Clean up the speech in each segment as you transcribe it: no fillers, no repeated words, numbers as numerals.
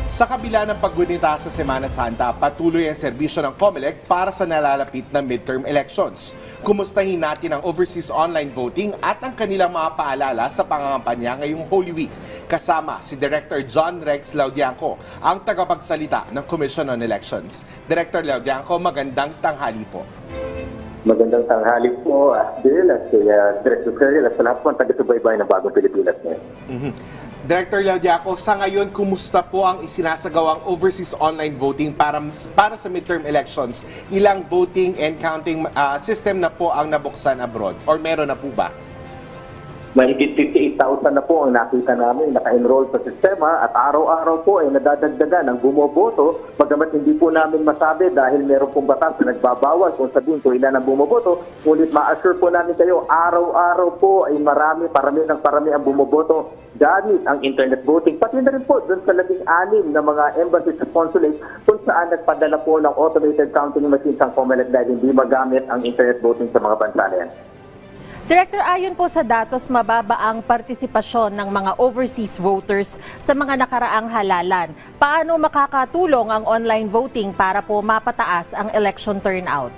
Sa kabila ng paggunita sa Semana Santa, patuloy ang serbisyo ng COMELEC para sa nalalapit na midterm elections. Kumustahin natin ang overseas online voting at ang kanilang mga paalala sa pangangampanya ngayong Holy Week. Kasama si Director John Rex Laudianco, ang tagapagsalita ng Commission on Elections. Director Laudianco, magandang tanghali po. Magandang tanghali po, Bill, at Director Ferrell, at sa lahat po ang taga-subaybay ng Bagong Pilipinas ngayon. Director Laudianco, sa ngayon, kumusta po ang isinasagawang overseas online voting para sa midterm elections? Ilang voting and counting system na po ang nabuksan abroad? Or meron na po ba? Mahigit 58,000 na po ang nakita namin naka-enroll sa sistema at araw-araw po ay nadadagdagan ang bumoboto, bagamat hindi po namin masabi dahil meron pong batas na nagbabawal kung sabihin kung ilan ang bumoboto, ngunit ma-assure po namin kayo, araw-araw po ay parami ang bumoboto gamit ang internet voting. Pati na rin po doon sa 16 na mga embassies at consulate kung saan nagpadala po ng automated counting machines ang COMELEC dahil hindi magamit ang internet voting sa mga bansa na yan. Director, ayon po sa datos, mababa ang partisipasyon ng mga overseas voters sa mga nakaraang halalan. Paano makakatulong ang online voting para po mapataas ang election turnout?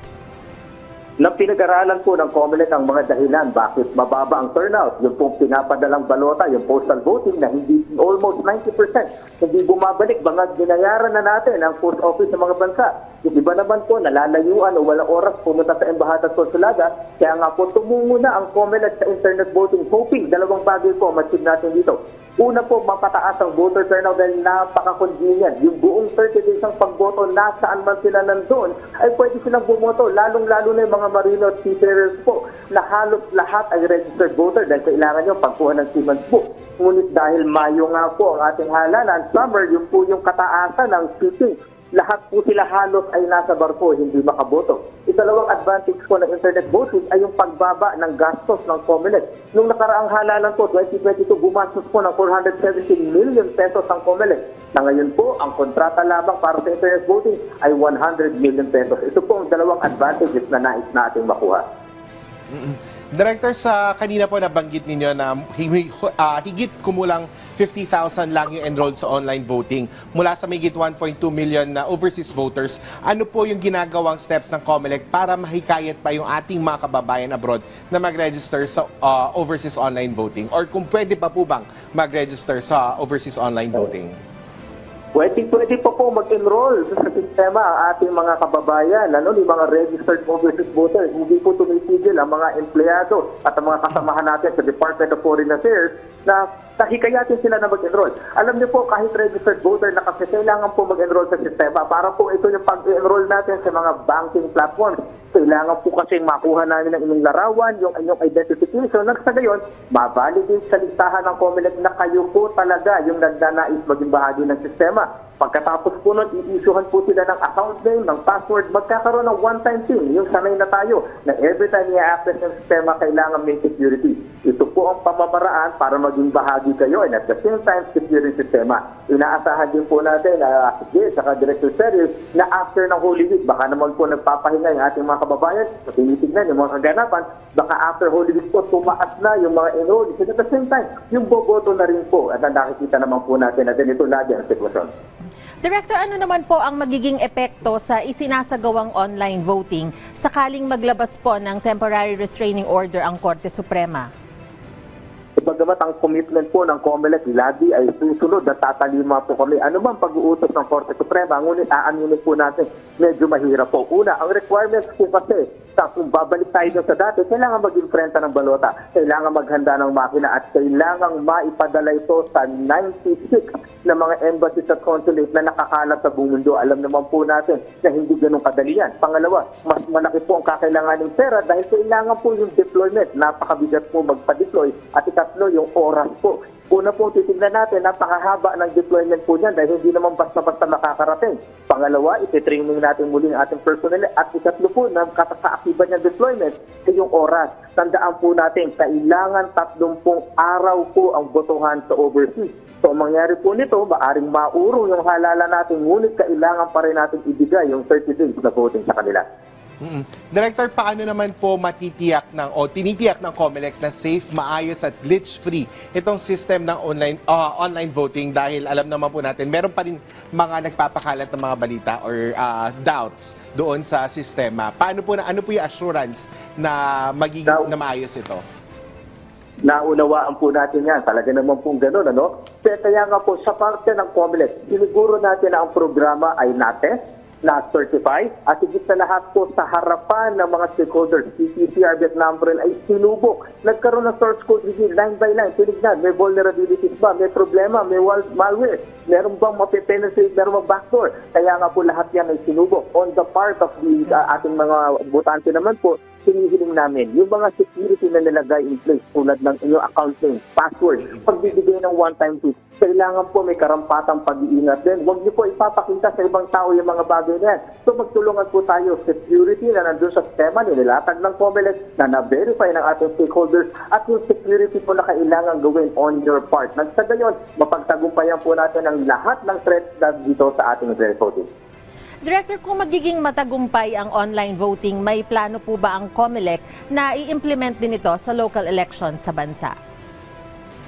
Nang pinag-aralan po ng COMELEC ang mga dahilan bakit mababa ang turnout, yung pong pinapadalang balota, yung postal voting na hindi almost 90% hindi bumabalik, bangag binayaran na natin ang post office ng mga bansa. Yung iba naman po nalalayuan o walang oras pumunta sa embahada at konsulada, kaya nga po tumungo na ang COMELEC sa internet voting, hoping dalawang bagay po ma-achieve natin dito. Una po, mapataas ang voter turnout dahil napaka-convenient. Yung buong 30 days ng pagboto, nasaan man sila nandun, ay pwede silang bumoto. Lalong-lalo na yung mga marino at seafarers po, na halos lahat ay registered voter dahil kailangan nyo pagkuha ng Siemens book. Ngunit dahil Mayo nga po ang ating halalan, summer, yung po yung kataasan ng shipping. Lahat po sila halos ay nasa barko, hindi makaboto. Ikalawang advantage po ng internet voting ay yung pagbaba ng gastos ng COMELEC. Nung nakaraang halalan po, 2022, gumastos po ng 470 million pesos ang COMELEC. Na ngayon po, ang kontrata lamang para sa internet voting ay 100 million pesos. Ito po ang dalawang advantages na nais nating makuha. Director, sa kanina po nabanggit ninyo na higit kumulang 50,000 lang yung enrolled sa online voting mula sa mahigit 1.2 million na overseas voters. Ano po yung ginagawang steps ng COMELEC para mahikayat pa yung ating mga kababayan abroad na mag-register sa overseas online voting? Or kung pwede pa po bang mag-register sa overseas online voting? Pwede pa po mag-enroll sa sistema ang ating mga kababayan, yung mga registered overseas voters. Hindi po tumitigil ang mga empleyado at ang mga kasamahan natin sa Department of Foreign Affairs na hikayatin sila na mag-enroll. Alam niyo po, kahit registered voter na kasi kailangan po mag-enroll sa sistema. Para po ito yung pag-enroll natin sa mga banking platforms. Kailangan po kasi makuha namin ng inyong larawan, yung inyong identification. Nang sa gayon, mabalidate sa listahan ng COMELEC na kayo po talaga yung nagnanais maging bahagi ng sistema. Pagkatapos po nun, i-issuehan po sila ng account name, ng password, magkakaroon ng one-time PIN. Yung sanay na tayo na every time i-access ng sistema, kailangan may security. Ito po ang pamamaraan para maging bahagi kayo and at the same time, security sistema. Inaasahan din po natin, saka Director Ferrell, na after ng Holy Week, baka naman po nagpapahinga yung ating mga kababayan, so tinitignan yung mga kaganapan, baka after Holy Week po, tumaas na yung mga enrolled. And at the same time, yung boboto na rin po, at nakikita naman po natin na ganito lagi ang sitwasyon. Director, ano naman po ang magiging epekto sa isinasagawang online voting sakaling maglabas po ng temporary restraining order ang Korte Suprema? Bagamat ang commitment po ng COMELEC lagi ay susunod at tatalima po kami. Ano man pag-uutos ng Korte Suprema, ngunit aaminin po natin, medyo mahirap po. Una, ang requirements po kasi, kung babalik tayo sa dati, kailangan mag-imprenta ng balota, kailangan maghanda ng makina at kailangan maipadala ito sa 96 na mga embassies at consulate na nakakalat sa buong mundo. Alam naman po natin na hindi ganun kadali yan. Pangalawa, mas malaki po ang kakailanganing pera dahil kailangan po yung deployment. Napakabigat po magpa-deploy. At ikatlo, yung oras po. Una po, titignan natin, napakahaba ng deployment po niyan dahil hindi naman basta-basta makakarating. Pangalawa, iti-training natin muli ang ating personnel. At ikatlo po, kaakibat ng deployment ay yung oras. Tandaan po natin, kailangan 30 araw po ang botohan sa overseas. So, ang mangyari po nito, maaring maurong yung halala natin, ngunit kailangan pa rin natin ibigay yung 30 days na voting sa kanila. Director, paano naman po matitiyak tinitiyak ng COMELEC na safe, maayos at glitch-free itong system ng online voting dahil alam naman po natin meron pa rin mga nagpapakalat ng mga balita or doubts doon sa sistema. Ano po yung assurance na magiging na maayos ito? Naunawaan po natin yan. Talaga naman pong gano'n, ano? Kaya nga po, sa parte ng COMELEC, siniguro natin na ang programa ay na-test, na-certify, at higit sa lahat po sa harapan ng mga stakeholders, CCTR, Vietnam ay sinubok. Nagkaroon ng source code review, line by line, tinignan, may vulnerabilities ba, may problema, may malware, meron bang mapipenetrate, meron bang backdoor. Kaya nga po lahat yan ay sinubok. On the part of the ating mga botante naman po, hinihiling namin yung mga security na nilagay in place tulad ng inyong account name, password, pagbibigay ng one-time tip, kailangan po may karampatang pag-iingat din. Huwag niyo po ipapakita sa ibang tao yung mga bagay na yan. So magtulungan po tayo, security na nandun sa sistema, nilatag ng COMELEC na na-verify ng ating stakeholders at yung security po na kailangan gawin on your part. Nang sa gayon, mapagtagumpayan po natin ang lahat ng threats na dito sa ating voting. Director, kung magiging matagumpay ang online voting, may plano po ba ang COMELEC na i-implement din ito sa local elections sa bansa?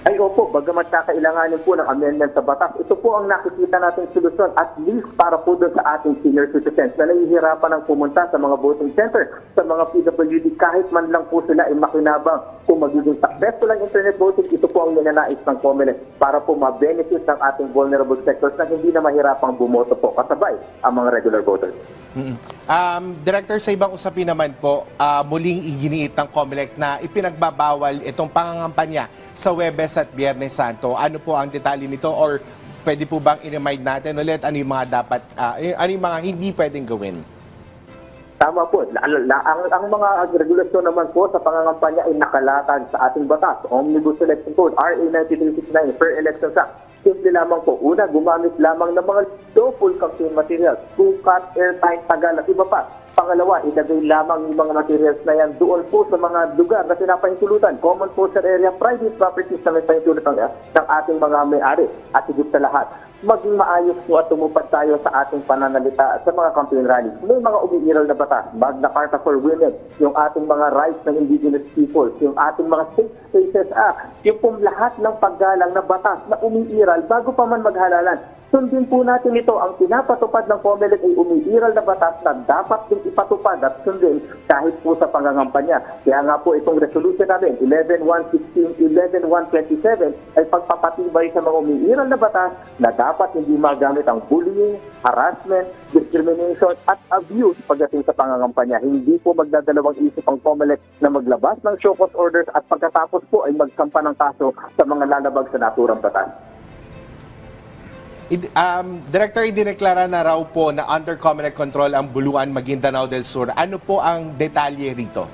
Ay opo, bagamat kakailanganin po ng amendment sa batas, ito po ang nakikita nating solusyon at least para po doon sa ating senior citizens na nahihirapan ng pumunta sa mga voting center, sa mga PWD, kahit man lang po sila ay makinabang kung magiging successful ang internet voting, ito po ang ninanais ng COMELEC para po ma-benefit ng ating vulnerable sectors na hindi na mahirapang bumoto po kasabay ang mga regular voters. Director, sa ibang usapin naman po, muling iginiit ng COMELEC na ipinagbabawal itong pangangampanya sa Huwebes at Biyernes Santo. Ano po ang detalye nito or pwede po bang i-remind natin ulit ano yung mga dapat, ano yung mga hindi pwedeng gawin? Tama po. Ang mga regulasyon naman po sa pangangampanya ay nakalatag sa ating batas. Omnibus Election Code, RA 9369, Per Elections Act. Simple lamang po. Una, gumamit lamang ng mga full campaign materials, sukat, airtime, tagal at iba pa. Pangalawa, ilagay lamang yung mga materials na yan doon po sa mga lugar na pinapahintulutan. Common poster area, private properties na may pahintulutan ng ating mga may-ari. At higit sa lahat, maging maayos po at tumupad tayo sa ating pananalita sa mga campaign rallies. May mga umiiral na batas, Magna Carta for Women, yung ating mga rights ng indigenous peoples, yung ating mga safe spaces act, yung pong lahat ng paggalang na batas na umiiral bago pa man maghalalan. Sundin po natin ito. Ang pinapatupad ng COMELEC ay umiiral na batas na dapat din ipatupad at sundin kahit po sa pangangampanya. Kaya nga po itong resolution namin, 11.116, 11.127, ay pagpapatibay sa mga umiiral na batas na dapat hindi magamit ang bullying, harassment, discrimination at abuse pagdating sa pangangampanya. Hindi po magdadalawang isip ang COMELEC na maglabas ng show cause orders at pagkatapos po ay magsampa ng kaso sa mga lalabag sa naturang batas. Director, idineklara na raw po na under COMELEC control ang Buluan, Maguindanao del Sur. Ano po ang detalye rito?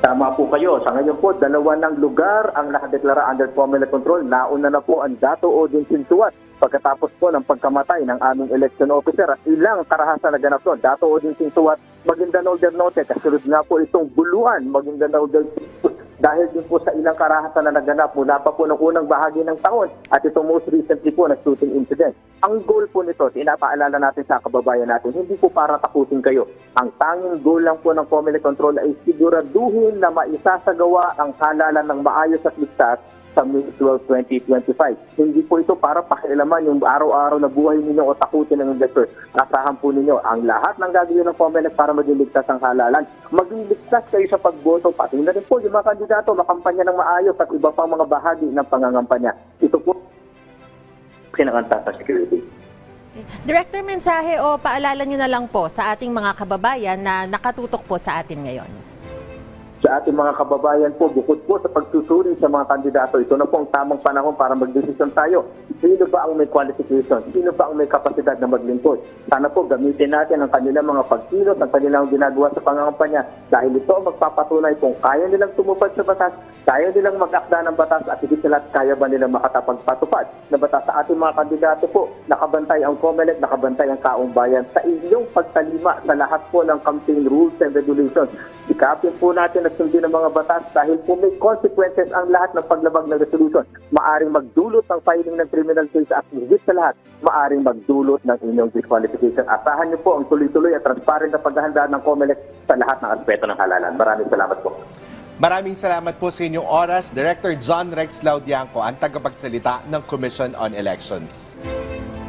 Tama po kayo. Sa ngayon po, 2 ng lugar ang nakadeklara under COMELEC control. Nauna na po ang Dato Odin Sinsuat pagkatapos po ng pagkamatay ng aming election officer at ilang karahasan na ganap doon. Dato Odin Sinsuat, Maguindanao del Norte. Kasunod nga po itong Buluan, Maguindanao del Sur. Dahil din po sa ilang karahasan na naganap mula pa po ng unang bahagi ng taon at itong most recently po na shooting incident. Ang goal po nito, pinapaalala natin sa kababayan natin, hindi po para takutin kayo. Ang tanging goal lang po ng COMELEC control ay siguraduhin na maisasagawa ang halalan ng maayos at ligtas sa May 12, 2025. Hindi po ito para pakialaman yung araw-araw na buhay ninyo o takutin ng electors. Asahan po ninyo ang lahat ng gagawin ng COMELEC para maging ligtas ang halalan. Maging ligtas kayo sa pagboto. Pati na rin po yung mga kandidato makampanya ng maayos at iba pang mga bahagi ng pangangampanya. Ito po kinakanta sa security. Director, mensahe o paalala nyo na lang po sa ating mga kababayan na nakatutok po sa atin ngayon. Sa ating mga kababayan po, bukod po sa pagsusuri sa mga kandidato, ito na po ang tamang panahon para magdesisyon tayo. Sino ba ang may qualification? Sino ba ang may kapasidad na maglingkod? Sana po gamitin natin ang kanilang mga pagkilos, ang kanilang ginagawa sa pangangampanya dahil ito ang magpapatunay kung kaya nilang tumupad sa batas, kaya nilang mag-akda ng batas at higit sa lahat kaya ba nilang makatapagpatupad na batas sa ating mga kandidato po. Nakabantay ang COMELEC, nakabantay ang taong bayan sa inyong pagtalima sa lahat po ng campaign rules and regulations. Ikapin po natin at sundin ng mga batas dahil po may consequences ang lahat ng paglabag ng resolution. Maaring magdulot ng filing ng criminal case at higit sa lahat, maaring magdulot ng inyong disqualification. Asahan niyo po ang tuloy-tuloy at transparent na paghahanda ng COMELEC sa lahat ng aspeto ng halalan. Maraming salamat po. Maraming salamat po sa inyong oras, Director John Rex Laudianco, ang tagapagsalita ng Commission on Elections.